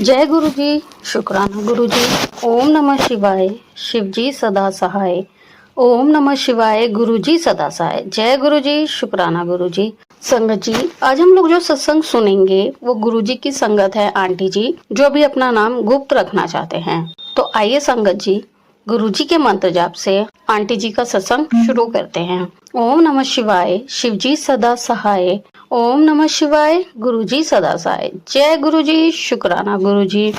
जय गुरु जी। शुक्राना गुरु जी। ओम नमः शिवाय। शिव जी सदा सहाय। ओम नमः शिवाय। गुरु जी सदा सहाय। जय गुरु जी। शुक्राना गुरु जी। संगत जी, आज हम लोग जो सत्संग सुनेंगे वो गुरु जी की संगत है आंटी जी, जो भी अपना नाम गुप्त रखना चाहते हैं। तो आइए संगत जी, गुरु जी के मंत्र जाप से आंटी जी का सत्संग शुरू करते हैं। ओम नमः शिवाय। शिव जी सदा सहाय। ओम नमः शिवाय। गुरु जी सदा सहाय। जय गुरु जी। शुक्राना गुरु जी।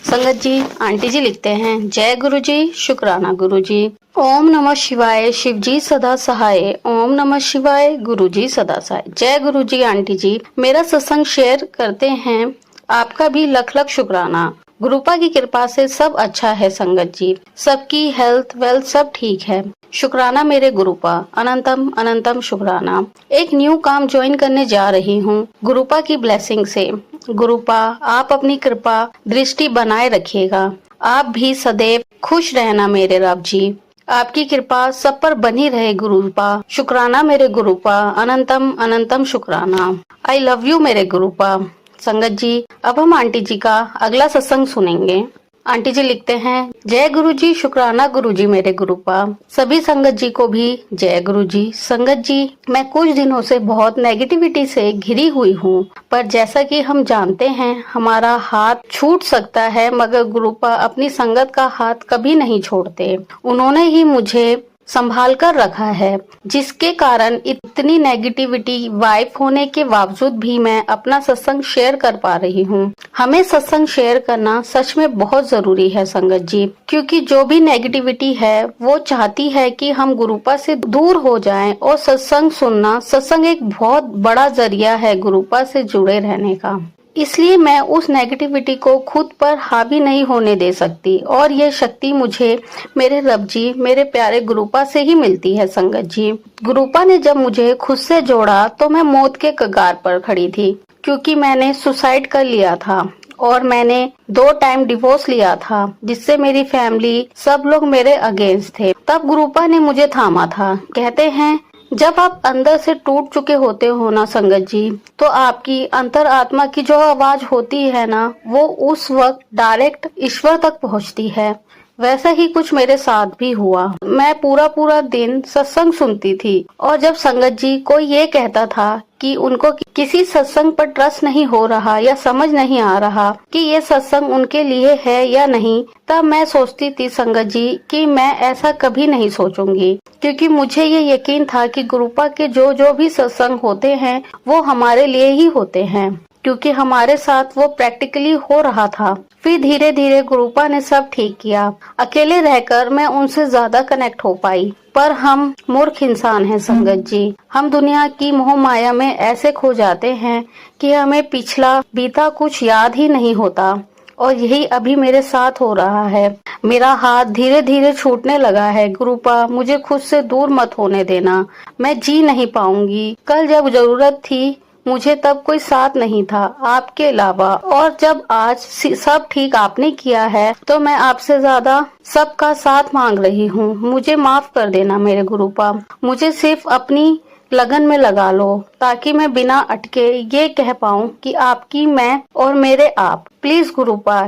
संगत जी, आंटी जी लिखते हैं, जय गुरु जी। शुक्राना गुरु जी। ओम नमः शिवाय। शिव जी सदा सहाय। ओम नमः शिवाय। गुरु जी सदा सहाय। जय गुरु जी। आंटी जी, मेरा सत्संग शेयर करते हैं, आपका भी लख लख शुक्राना। गुरुपा की कृपा से सब अच्छा है संगत जी, सबकी हेल्थ वेल्थ सब ठीक है। शुक्राना मेरे गुरुपा, अनंतम अनंतम शुक्राना। एक न्यू काम ज्वाइन करने जा रही हूँ गुरुपा की ब्लेसिंग से। गुरुपा, आप अपनी कृपा दृष्टि बनाए रखिएगा। आप भी सदैव खुश रहना मेरे रब जी। आपकी कृपा सब पर बनी रहे गुरुपा। शुक्राना मेरे गुरुपा, अनंतम अनंतम शुक्राना। आई लव यू मेरे गुरुपा। संगत जी, अब हम आंटी जी का अगला सत्संग सुनेंगे। आंटी जी लिखते हैं, जय गुरु जी। शुक्राना गुरु जी मेरे गुरुपा। सभी संगत जी को भी जय गुरु जी। संगत जी, मैं कुछ दिनों से बहुत नेगेटिविटी से घिरी हुई हूँ, पर जैसा कि हम जानते हैं हमारा हाथ छूट सकता है, मगर गुरुपा अपनी संगत का हाथ कभी नहीं छोड़ते। उन्होंने ही मुझे संभाल कर रखा है, जिसके कारण इतनी नेगेटिविटी वाइफ होने के बावजूद भी मैं अपना सत्संग शेयर कर पा रही हूँ। हमें सत्संग शेयर करना सच में बहुत जरूरी है संगत जी, क्योंकि जो भी नेगेटिविटी है वो चाहती है कि हम गुरुपा से दूर हो जाएं, और सत्संग सुनना, सत्संग एक बहुत बड़ा जरिया है गुरुपा से जुड़े रहने का। इसलिए मैं उस नेगेटिविटी को खुद पर हावी नहीं होने दे सकती, और ये शक्ति मुझे मेरे रब जी, मेरे प्यारे गुरुपा से ही मिलती है संगत जी। गुरुपा ने जब मुझे खुद से जोड़ा तो मैं मौत के कगार पर खड़ी थी, क्योंकि मैंने सुसाइड कर लिया था और मैंने 2 टाइम डिवोर्स लिया था, जिससे मेरी फैमिली सब लोग मेरे अगेंस्ट थे। तब गुरुपा ने मुझे थामा था। कहते हैं, जब आप अंदर से टूट चुके होते हो ना संगत जी, तो आपकी अंतर आत्मा की जो आवाज होती है ना, वो उस वक्त डायरेक्ट ईश्वर तक पहुंचती है। वैसा ही कुछ मेरे साथ भी हुआ। मैं पूरा दिन सत्संग सुनती थी, और जब संगत जी कोई ये कहता था कि उनको किसी सत्संग पर ट्रस्ट नहीं हो रहा या समझ नहीं आ रहा कि ये सत्संग उनके लिए है या नहीं, तब मैं सोचती थी संगत जी कि मैं ऐसा कभी नहीं सोचूंगी, क्योंकि मुझे ये यकीन था कि गुरुपा के जो भी सत्संग होते हैं वो हमारे लिए ही होते हैं, क्योंकि हमारे साथ वो प्रैक्टिकली हो रहा था। फिर धीरे धीरे गुरुपा ने सब ठीक किया। अकेले रहकर मैं उनसे ज्यादा कनेक्ट हो पाई, पर हम मूर्ख इंसान हैं संगत जी। हम दुनिया की मोह माया में ऐसे खो जाते हैं कि हमें पिछला बीता कुछ याद ही नहीं होता, और यही अभी मेरे साथ हो रहा है। मेरा हाथ धीरे धीरे छूटने लगा है। गुरुपा, मुझे खुद से दूर मत होने देना, मैं जी नहीं पाऊंगी। कल जब जरूरत थी मुझे तब कोई साथ नहीं था आपके अलावा, और जब आज सब ठीक आपने किया है तो मैं आपसे ज्यादा सबका साथ मांग रही हूँ। मुझे माफ कर देना मेरे गुरुपा। मुझे सिर्फ अपनी लगन में लगा लो, ताकि मैं बिना अटके ये कह पाऊँ कि आपकी मैं और मेरे आप। प्लीज गुरुपा,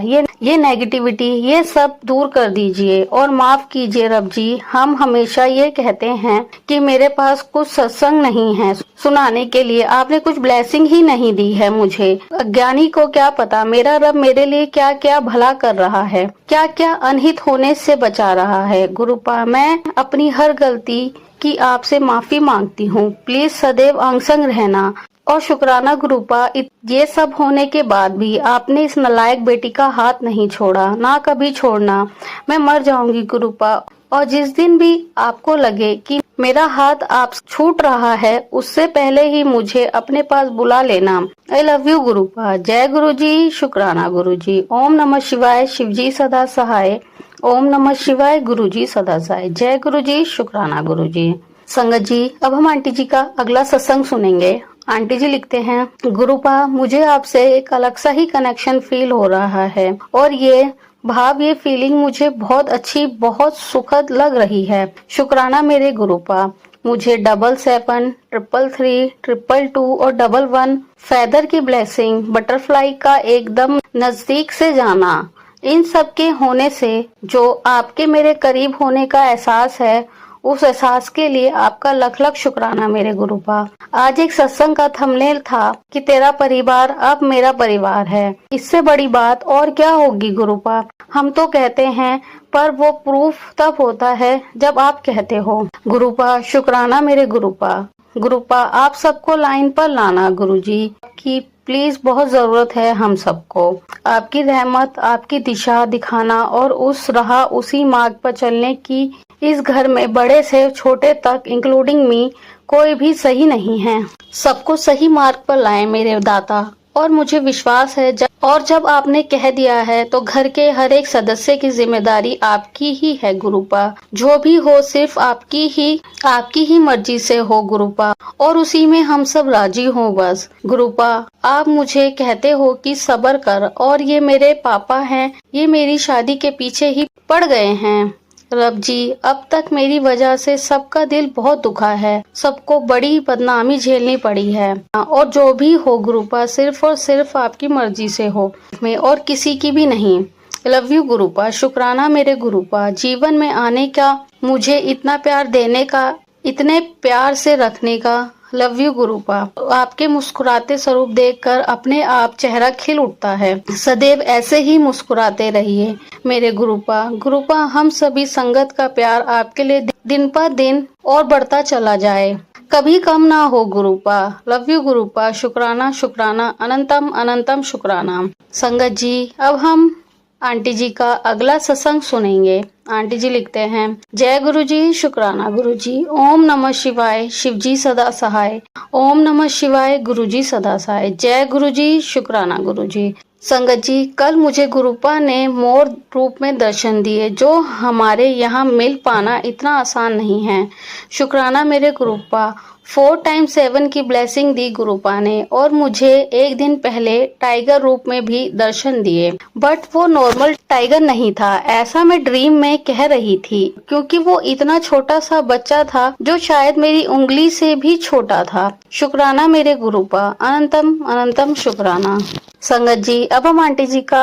ये नेगेटिविटी ये सब दूर कर दीजिए और माफ कीजिए रब जी। हम हमेशा ये कहते हैं कि मेरे पास कुछ सत्संग नहीं है सुनाने के लिए, आपने कुछ ब्लेसिंग ही नहीं दी है मुझे। अज्ञानी को क्या पता मेरा रब मेरे लिए क्या क्या भला कर रहा है, क्या क्या अनहित होने से बचा रहा है। गुरुपा, मैं अपनी हर गलती की आपसे माफी मांगती हूँ। प्लीज सदैव अंग संग रहना। और शुक्राना गुरुपा, ये सब होने के बाद भी आपने इस नालायक बेटी का हाथ नहीं छोड़ा, ना कभी छोड़ना। मैं मर जाऊंगी गुरुपा, और जिस दिन भी आपको लगे कि मेरा हाथ आप छूट रहा है, उससे पहले ही मुझे अपने पास बुला लेना। I love you गुरुपा। जय गुरु जी। शुक्राना गुरु जी। ओम नमः शिवाय। शिव जी सदा सहाय। ओम नमः शिवाय। गुरु जी सदा सहाय। जय गुरु जी। शुक्राना गुरु जी। संगत जी, अब हम आंटी जी का अगला सत्संग सुनेंगे। आंटी जी लिखते हैं, गुरुपा, मुझे आपसे एक अलग सा ही कनेक्शन फील हो रहा है, और ये फीलिंग मुझे बहुत अच्छी, बहुत सुखद लग रही है। शुक्राना मेरे गुरुपा। मुझे 777, 333, 222 और 11 फेदर की ब्लेसिंग, बटरफ्लाई का एकदम नजदीक से जाना, इन सब के होने से जो आपके मेरे करीब होने का एहसास है, उस एहसास के लिए आपका लख लख शुक्राना मेरे गुरुपा। आज एक सत्संग का थंबनेल था कि तेरा परिवार अब मेरा परिवार है। इससे बड़ी बात और क्या होगी गुरुपा। हम तो कहते हैं पर वो प्रूफ तब होता है जब आप कहते हो। गुरुपा शुक्राना मेरे गुरुपा। गुरुपा आप सबको लाइन पर लाना गुरुजी की प्लीज बहुत जरूरत है हम सबको। आपकी रहमत, आपकी दिशा दिखाना और उस राह उसी मार्ग पर चलने की। इस घर में बड़े से छोटे तक इंक्लूडिंग मी कोई भी सही नहीं है। सबको सही मार्ग पर लाएं मेरे दाता। और मुझे विश्वास है जब आपने कह दिया है तो घर के हर एक सदस्य की जिम्मेदारी आपकी ही है गुरुपा। जो भी हो सिर्फ आपकी ही मर्जी से हो गुरुपा, और उसी में हम सब राजी हों बस। गुरुपा आप मुझे कहते हो कि सब्र कर, और ये मेरे पापा हैं, ये मेरी शादी के पीछे ही पड़ गए हैं। रब जी अब तक मेरी वजह से सबका दिल बहुत दुखा है, सबको बड़ी बदनामी झेलनी पड़ी है, और जो भी हो गुरुपा सिर्फ और सिर्फ आपकी मर्जी से हो, मैं और किसी की भी नहीं। Love you गुरुपा। शुक्राना मेरे गुरुपा, जीवन में आने का, मुझे इतना प्यार देने का, इतने प्यार से रखने का। Love you गुरुपा। आपके मुस्कुराते स्वरूप देखकर अपने आप चेहरा खिल उठता है। सदैव ऐसे ही मुस्कुराते रहिए मेरे गुरुपा। गुरुपा हम सभी संगत का प्यार आपके लिए दिन पर दिन और बढ़ता चला जाए, कभी कम ना हो गुरुपा। Love you गुरुपा। शुक्राना शुक्राना अनंतम अनंतम शुक्राना। संगत जी अब हम आंटी जी का अगला सत्संग सुनेंगे। आंटी जी लिखते हैं, जय गुरु जी, शुक्राना गुरु जी। ओम नमः शिवाय, शिव जी सदा सहाय। ओम नमः शिवाय, गुरु जी सदा सहाय। जय गुरु जी, शुक्राना गुरु जी। संगत जी कल मुझे गुरुपा ने मोर रूप में दर्शन दिए, जो हमारे यहाँ मिल पाना इतना आसान नहीं है। शुक्राना मेरे गुरुपा। 4x7 की ब्लेसिंग दी गुरुपा ने, और मुझे एक दिन पहले टाइगर रूप में भी दर्शन दिए, बट वो नॉर्मल टाइगर नहीं था, ऐसा मैं ड्रीम में कह रही थी, क्योंकि वो इतना छोटा सा बच्चा था जो शायद मेरी उंगली से भी छोटा था। शुक्राना मेरे गुरुपा। अनंतम अनंतम शुक्राना। संगत जी अब हम आंटी जी का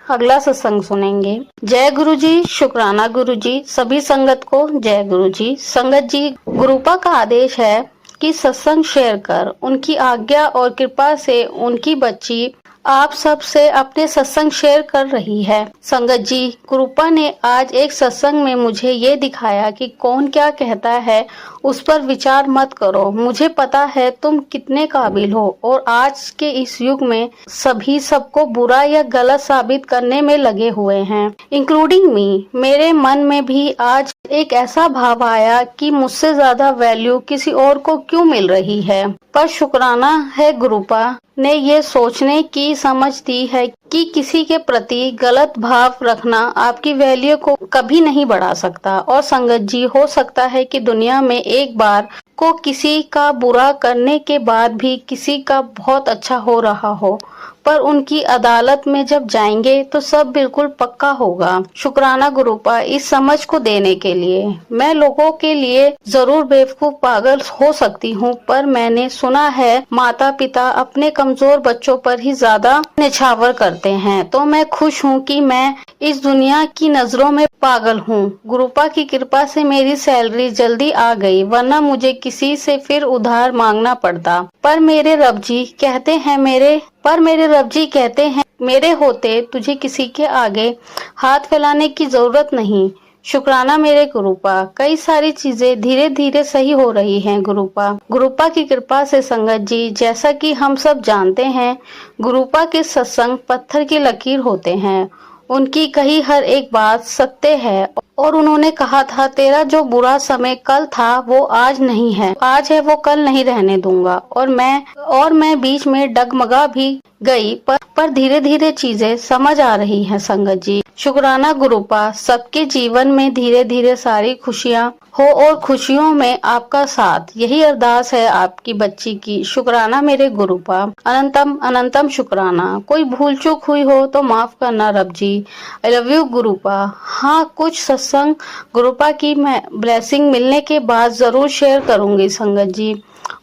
अगला सत्संग सुनेंगे। जय गुरु जी, शुक्राना गुरु जी। सभी संगत को जय गुरु जी। संगत जी गुरुपा का आदेश है कि सत्संग शेयर कर, उनकी आज्ञा और कृपा से उनकी बच्ची आप सब से अपने सत्संग शेयर कर रही है। संगत जी गुरुपा ने आज एक सत्संग में मुझे ये दिखाया कि कौन क्या कहता है उस पर विचार मत करो, मुझे पता है तुम कितने काबिल हो, और आज के इस युग में सभी सबको बुरा या गलत साबित करने में लगे हुए हैं, इंक्लूडिंग मी। मेरे मन में भी आज एक ऐसा भाव आया कि मुझसे ज्यादा वैल्यू किसी और को क्यों मिल रही है, पर शुक्राना है गुरुपा ने ये सोचने की समझ दी है कि किसी के प्रति गलत भाव रखना आपकी वैल्यू को कभी नहीं बढ़ा सकता। और संगत जी हो सकता है कि दुनिया में एक बार को किसी का बुरा करने के बाद भी किसी का बहुत अच्छा हो रहा हो, पर उनकी अदालत में जब जाएंगे तो सब बिल्कुल पक्का होगा। शुक्राना गुरुपा इस समझ को देने के लिए। मैं लोगों के लिए जरूर बेवकूफ पागल हो सकती हूँ, पर मैंने सुना है माता पिता अपने कमजोर बच्चों पर ही ज्यादा निछावर करते हैं, तो मैं खुश हूँ कि मैं इस दुनिया की नजरों में पागल हूँ। गुरुपा की कृपा से मेरी सैलरी जल्दी आ गई, वरना मुझे किसी से फिर उधार मांगना पड़ता। पर मेरे रब जी कहते हैं मेरे होते तुझे किसी के आगे हाथ फैलाने की जरूरत नहीं। शुक्राना मेरे गुरुपा। कई सारी चीजें धीरे धीरे सही हो रही हैं गुरुपा। गुरुपा की कृपा से संगत जी, जैसा कि हम सब जानते हैं, गुरुपा के सत्संग पत्थर की लकीर होते हैं। उनकी कही हर एक बात सत्य है, और उन्होंने कहा था तेरा जो बुरा समय कल था वो आज नहीं है, आज है वो कल नहीं रहने दूंगा। और मैं बीच में डगमगा भी गई, पर धीरे धीरे चीजें समझ आ रही हैं संगत जी। शुक्राना गुरुपा, सबके जीवन में धीरे धीरे सारी खुशियाँ हो और खुशियों में आपका साथ, यही अरदास है आपकी बच्ची की। शुक्राना मेरे गुरुपा, अनंतम अनंतम शुक्राना। कोई भूल चूक हुई हो तो माफ करना रब जी। I love you गुरुपा। हाँ, कुछ सत्संग गुरुपा की मैं ब्लेसिंग मिलने के बाद जरूर शेयर करूंगी संगत जी,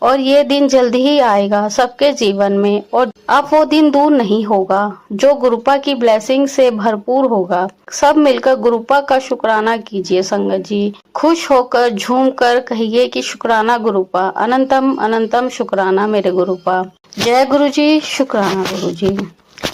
और ये दिन जल्दी ही आएगा सबके जीवन में, और अब वो दिन दूर नहीं होगा जो गुरुपा की ब्लेसिंग से भरपूर होगा। सब मिलकर गुरुपा का शुक्राना कीजिए संगत जी, खुश होकर झूम कर कहिए कि शुक्राना गुरुपा, अनंतम अनंतम शुक्राना मेरे गुरुपा। जय गुरु जी, शुक्राना गुरु जी।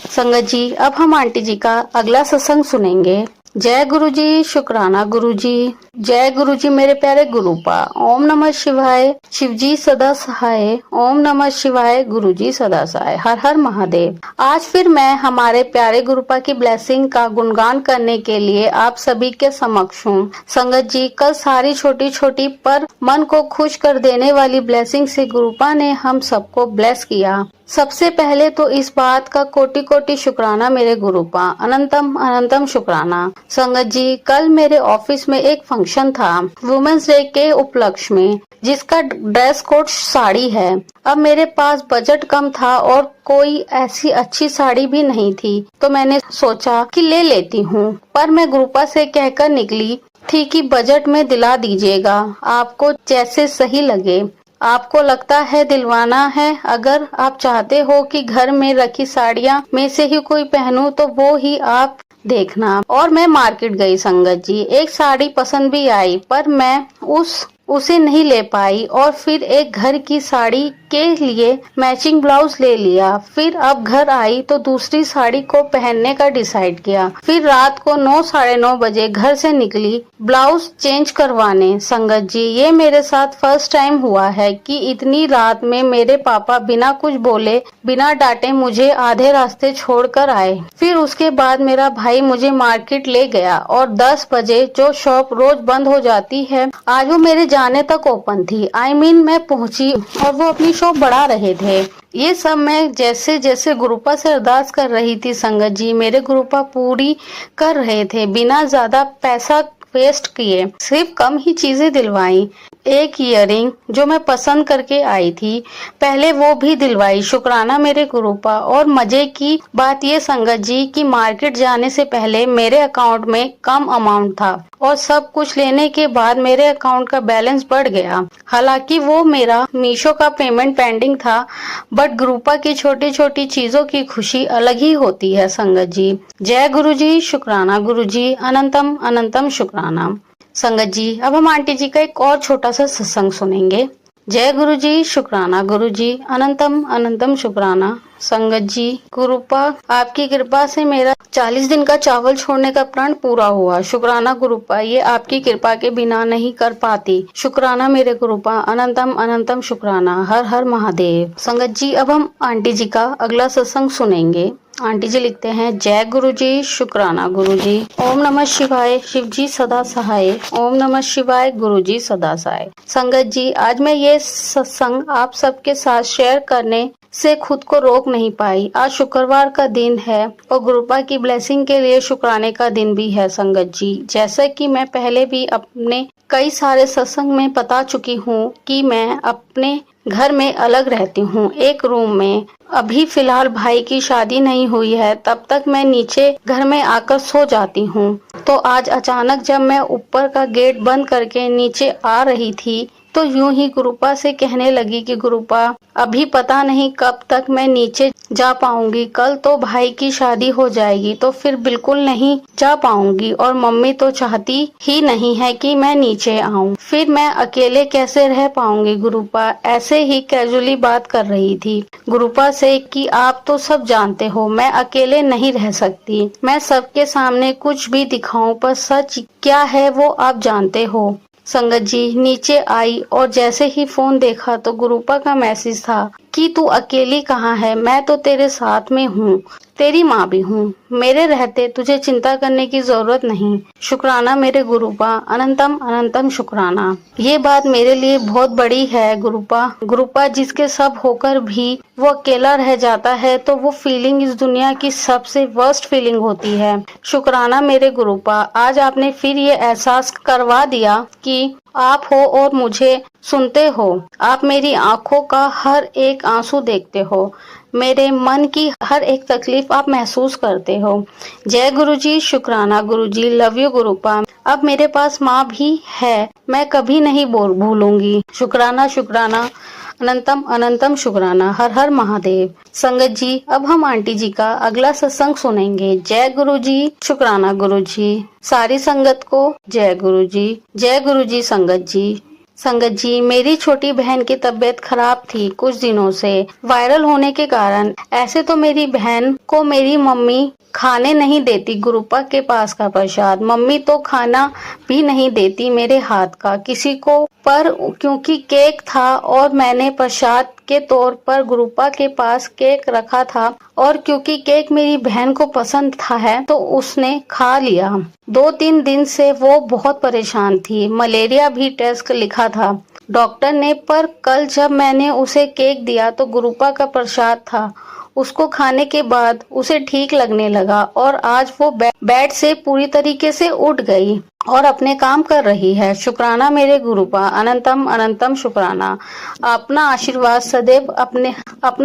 संगत जी, अब हम आंटी जी का अगला सत्संग सुनेंगे। जय गुरु जी, शुक्राना गुरु जी। जय गुरु जी मेरे प्यारे गुरुपा। ओम नमः शिवाय, शिव जी सदा सहाय। ओम नमः शिवाय, गुरु जी सदा सहाय। हर हर महादेव। आज फिर मैं हमारे प्यारे गुरुपा की ब्लेसिंग का गुणगान करने के लिए आप सभी के समक्ष हूँ। संगत जी, कल सारी छोटी छोटी पर मन को खुश कर देने वाली ब्लेसिंग से गुरुपा ने हम सबको ब्लेस किया। सबसे पहले तो इस बात का कोटि कोटि शुक्राना मेरे गुरुपा, अनंतम अनंतम शुक्राना। संगत जी, कल मेरे ऑफिस में एक फंक्शन था वुमेन्स डे के उपलक्ष्य में, जिसका ड्रेस कोड साड़ी है। अब मेरे पास बजट कम था और कोई ऐसी अच्छी साड़ी भी नहीं थी, तो मैंने सोचा कि ले लेती हूँ, पर मैं गुरुपा से कहकर निकली थी कि बजट में दिला दीजिएगा, आपको जैसे सही लगे। आपको लगता है दिलवाना है, अगर आप चाहते हो कि घर में रखी साड़ियाँ में से ही कोई पहनूं तो वो ही आप देखना। और मैं मार्केट गई संगत जी, एक साड़ी पसंद भी आई, पर मैं उसे नहीं ले पाई, और फिर एक घर की साड़ी के लिए मैचिंग ब्लाउज ले लिया। फिर अब घर आई तो दूसरी साड़ी को पहनने का डिसाइड किया। फिर रात को 9 साढ़े 9 बजे घर से निकली ब्लाउज चेंज करवाने। संगत जी, ये मेरे साथ फर्स्ट टाइम हुआ है कि इतनी रात में मेरे पापा बिना कुछ बोले, बिना डांटे मुझे आधे रास्ते छोड़कर आए। फिर उसके बाद मेरा भाई मुझे मार्केट ले गया, और 10 बजे जो शॉप रोज बंद हो जाती है, आज वो मेरे जाने तक ओपन थी। मैं पहुंची और वो अपनी शॉप बढ़ा रहे थे। ये सब मैं जैसे जैसे गुरुपा से अरदास कर रही थी संगत जी, मेरे गुरुपा पूरी कर रहे थे, बिना ज्यादा पैसा वेस्ट किए, सिर्फ कम ही चीजें दिलवाई। एक ईयरिंग जो मैं पसंद करके आई थी, पहले वो भी दिलवाई। शुक्राना मेरे गुरुपा। और मजे की बात ये संगत जी कि मार्केट जाने से पहले मेरे अकाउंट में कम अमाउंट था, और सब कुछ लेने के बाद मेरे अकाउंट का बैलेंस बढ़ गया। हालांकि वो मेरा मीशो का पेमेंट पेंडिंग था, बट गुरुपा की छोटी छोटी चीजों की खुशी अलग ही होती है संगत जी। जय गुरु जी, शुक्राना गुरु जी, अनंतम अनंतम शुक्राना। संगत जी, अब हम आंटी जी का एक और छोटा सा सत्संग सुनेंगे। जय गुरु जी, शुक्राना गुरु जी, अनंतम अनंतम शुक्राना। संगत जी, गुरुपा आपकी कृपा से मेरा 40 दिन का चावल छोड़ने का प्रण पूरा हुआ। शुक्राना गुरुपा, ये आपकी कृपा के बिना नहीं कर पाती। शुक्राना मेरे गुरुपा, अनंतम अनंतम शुक्राना। हर हर महादेव। संगत जी, अब हम आंटी जी का अगला सत्संग सुनेंगे। आंटी जी लिखते हैं, जय गुरु जी, शुक्राना गुरु जी। ओम नमः शिवाय, शिव जी सदा सहाय। ओम नमः शिवाय, गुरु जी सदा सहाय। संगत जी, आज मैं ये सत्संग आप सबके साथ शेयर करने से खुद को रोक नहीं पाई। आज शुक्रवार का दिन है और गुरुपा की ब्लेसिंग के लिए शुक्राने का दिन भी है संगत जी। जैसा कि मैं पहले भी अपने कई सारे सत्संग में बता चुकी हूँ कि मैं अपने घर में अलग रहती हूँ, एक रूम में। अभी फिलहाल भाई की शादी नहीं हुई है, तब तक मैं नीचे घर में आकर सो जाती हूँ। तो आज अचानक जब मैं ऊपर का गेट बंद करके नीचे आ रही थी, तो यूं ही गुरुपा से कहने लगी कि गुरुपा, अभी पता नहीं कब तक मैं नीचे जा पाऊंगी, कल तो भाई की शादी हो जाएगी, तो फिर बिल्कुल नहीं जा पाऊंगी, और मम्मी तो चाहती ही नहीं है कि मैं नीचे आऊं, फिर मैं अकेले कैसे रह पाऊंगी गुरुपा। ऐसे ही कैजुअली बात कर रही थी गुरुपा से कि आप तो सब जानते हो मैं अकेले नहीं रह सकती, मैं सबके सामने कुछ भी दिखाऊं पर सच क्या है वो आप जानते हो। संगत जी, नीचे आई और जैसे ही फोन देखा तो गुरुपा का मैसेज था कि तू अकेली कहाँ है, मैं तो तेरे साथ में हूँ, तेरी माँ भी हूँ। मेरे रहते तुझे चिंता करने की जरूरत नहीं। शुक्राना मेरे गुरुपा, अनंतम अनंतम शुक्राना। ये बात मेरे लिए बहुत बड़ी है गुरुपा। गुरुपा, जिसके सब होकर भी वो अकेला रह जाता है तो वो फीलिंग इस दुनिया की सबसे वर्स्ट फीलिंग होती है। शुक्राना मेरे गुरुपा, आज आपने फिर ये एहसास करवा दिया कि आप हो और मुझे सुनते हो। आप मेरी आंखों का हर एक आंसू देखते हो। मेरे मन की हर एक तकलीफ आप महसूस करते हो। जय गुरुजी, शुक्राना गुरुजी, लव यू गुरुपा। अब मेरे पास माँ भी है, मैं कभी नहीं भूलूंगी। शुक्राना शुक्राना, अनंतम अनंतम शुक्राना। हर हर महादेव। संगत जी, अब हम आंटी जी का अगला सत्संग सुनेंगे। जय गुरुजी, शुक्राना गुरुजी। सारी संगत को जय गुरुजी। जय गुरुजी संगत जी। संगत जी, मेरी छोटी बहन की तबीयत खराब थी कुछ दिनों से वायरल होने के कारण। ऐसे तो मेरी बहन को मेरी मम्मी खाने नहीं देती गुरुपा के पास का प्रसाद। मम्मी तो खाना भी नहीं देती मेरे हाथ का किसी को, पर क्योंकि केक था और मैंने प्रसाद के तौर पर गुरुपा के पास केक रखा था और क्योंकि केक मेरी बहन को पसंद था है तो उसने खा लिया। 2-3 दिन से वो बहुत परेशान थी। मलेरिया भी टेस्ट लिखा था डॉक्टर ने, पर कल जब मैंने उसे केक दिया तो गुरुपा का प्रसाद था। उसको खाने के बाद उसे ठीक लगने लगा और आज वो बेड से पूरी तरीके से उठ गई और अपने काम कर रही है। शुक्राना मेरे गुरुपा, अनंतम अनंतम शुक्राना। अपना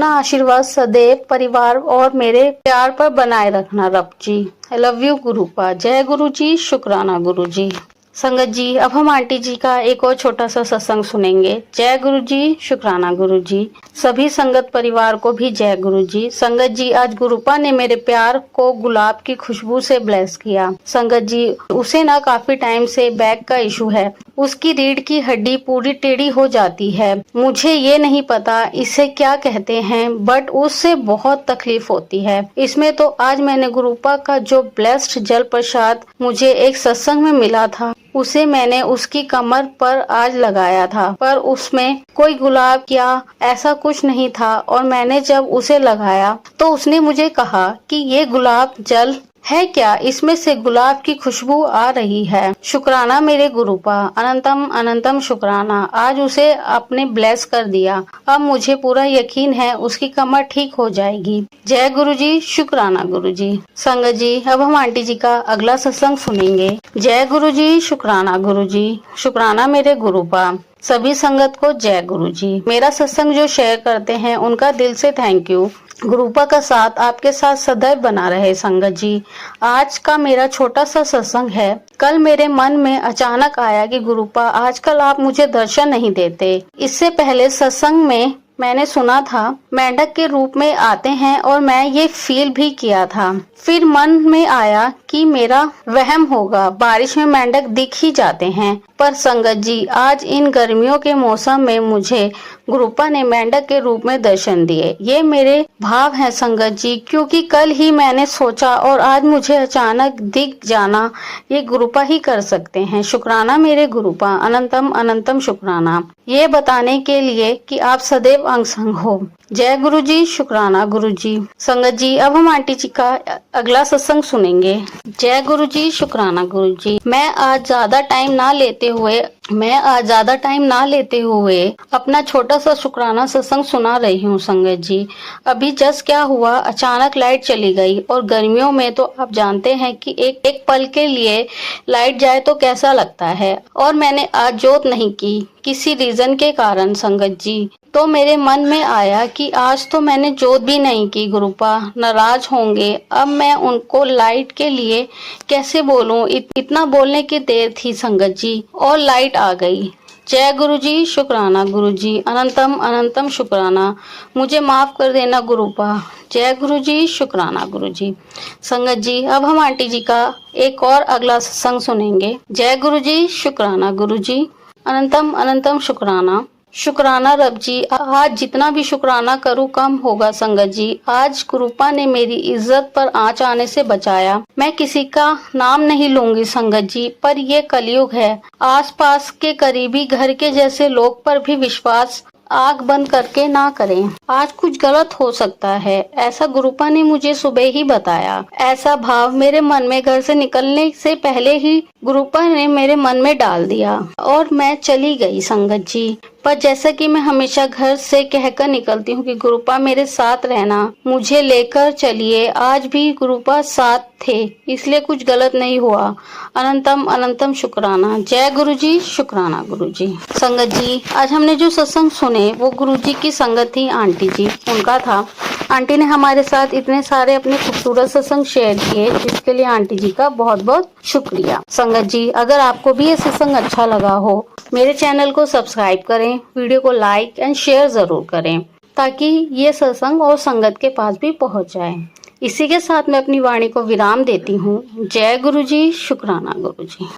आशीर्वाद सदैव परिवार और मेरे प्यार पर बनाए रखना रब जी। I love you गुरुपा। जय गुरु जी, शुक्राना गुरु जी। संगत जी, अब हम आंटी जी का एक और छोटा सा सत्संग सुनेंगे। जय गुरु जी, शुक्राना गुरु जी। सभी संगत परिवार को भी जय गुरु जी। संगत जी, आज गुरुपा ने मेरे प्यार को गुलाब की खुशबू से ब्लेस किया। संगत जी, उसे ना काफी टाइम से बैक का इशू है। उसकी रीढ़ की हड्डी पूरी टेढ़ी हो जाती है। मुझे ये नहीं पता इसे क्या कहते हैं, बट उससे बहुत तकलीफ होती है। इसमें तो आज मैंने गुरुपा का जो ब्लेस्ड जल प्रसाद मुझे एक सत्संग में मिला था, उसे मैंने उसकी कमर पर आज लगाया था, पर उसमें कोई गुलाब या ऐसा कुछ नहीं था। और मैंने जब उसे लगाया तो उसने मुझे कहा कि ये गुलाब जल है क्या, इसमें से गुलाब की खुशबू आ रही है। शुक्राना मेरे गुरुपा, अनंतम अनंतम शुक्राना। आज उसे आपने ब्लेस कर दिया। अब मुझे पूरा यकीन है उसकी कमर ठीक हो जाएगी। जय गुरु जी, शुक्राना गुरु जी। संगत जी, अब हम आंटी जी का अगला सत्संग सुनेंगे। जय गुरु जी, शुक्राना गुरु जी। शुक्राना मेरे गुरुपा। सभी संगत को जय गुरु जी। मेरा सत्संग जो शेयर करते हैं उनका दिल से थैंक यू। गुरुपा का साथ आपके साथ सदैव बना रहे। संगत जी, आज का मेरा छोटा सा सत्संग है। कल मेरे मन में अचानक आया कि गुरुपा, आजकल आप मुझे दर्शन नहीं देते। इससे पहले सत्संग में मैंने सुना था मेंढक के रूप में आते हैं और मैं ये फील भी किया था। फिर मन में आया कि मेरा वहम होगा, बारिश में मेंढक दिख ही जाते हैं। पर संगत जी, आज इन गर्मियों के मौसम में मुझे गुरुपा ने मेंढक के रूप में दर्शन दिए। ये मेरे भाव है संगत जी, क्योंकि कल ही मैंने सोचा और आज मुझे अचानक दिख जाना ये गुरुपा ही कर सकते हैं। शुक्राना मेरे गुरुपा, अनंतम अनंतम शुक्राना, ये बताने के लिए कि आप सदैव अंग संग हो। जय गुरु जी, शुक्राना गुरु जी। संगत जी, अब हम आंटी जी का अगला सत्संग सुनेंगे। जय गुरु जी, शुक्राना गुरु जी। मैं आज ज्यादा टाइम ना लेते हुए अपना छोटा सा शुक्राना सत्संग सुना रही हूँ। संगत जी, अभी जस्ट क्या हुआ, अचानक लाइट चली गई और गर्मियों में तो आप जानते हैं कि एक पल के लिए लाइट जाए तो कैसा लगता है। और मैंने आज जोत नहीं की किसी रीजन के कारण। संगत जी, तो मेरे मन में आया कि आज तो मैंने जोत भी नहीं की, गुरुपा नाराज होंगे। अब मैं उनको लाइट के लिए कैसे बोलूं, इतना बोलने की देर थी संगत जी, और लाइट आ गई। जय गुरु जी, शुक्राना गुरु जी, अनंतम अनंतम शुक्राना। मुझे माफ कर देना गुरुपा। जय गुरु जी, शुक्राना गुरु जी। संगत जी, अब हम आंटी जी का एक और अगला सत्संग सुनेंगे। जय गुरु जी, शुक्राना गुरु जी, अनंतम अनंतम शुक्राना। शुक्राना रब जी, आज जितना भी शुक्राना करूं कम होगा। संगत जी, आज गुरुपा ने मेरी इज्जत पर आंच आने से बचाया। मैं किसी का नाम नहीं लूंगी संगत जी, पर ये कलयुग है। आसपास के करीबी घर के जैसे लोग पर भी विश्वास आग बंद करके ना करें। आज कुछ गलत हो सकता है, ऐसा गुरुपा ने मुझे सुबह ही बताया। ऐसा भाव मेरे मन में घर से निकलने से पहले ही गुरुपा ने मेरे मन में डाल दिया और मैं चली गई संगत जी। पर जैसा कि मैं हमेशा घर से कहकर निकलती हूँ कि गुरुपा मेरे साथ रहना, मुझे लेकर चलिए, आज भी गुरुपा साथ थे, इसलिए कुछ गलत नहीं हुआ। अनंतम अनंतम शुक्राना। जय गुरु जी, शुक्राना गुरु जी। संगत जी, आज हमने जो सत्संग सुने वो गुरु जी की संगत थी आंटी जी, उनका था। आंटी ने हमारे साथ इतने सारे अपने खूबसूरत सत्संग शेयर किए, जिसके लिए आंटी जी का बहुत बहुत शुक्रिया। संगत जी, अगर आपको भी ये सत्संग अच्छा लगा हो, मेरे चैनल को सब्सक्राइब करें, वीडियो को लाइक एंड शेयर जरूर करें, ताकि ये सत्संग और संगत के पास भी पहुंच जाए। इसी के साथ मैं अपनी वाणी को विराम देती हूँ। जय गुरु जी, शुक्राना गुरु जी।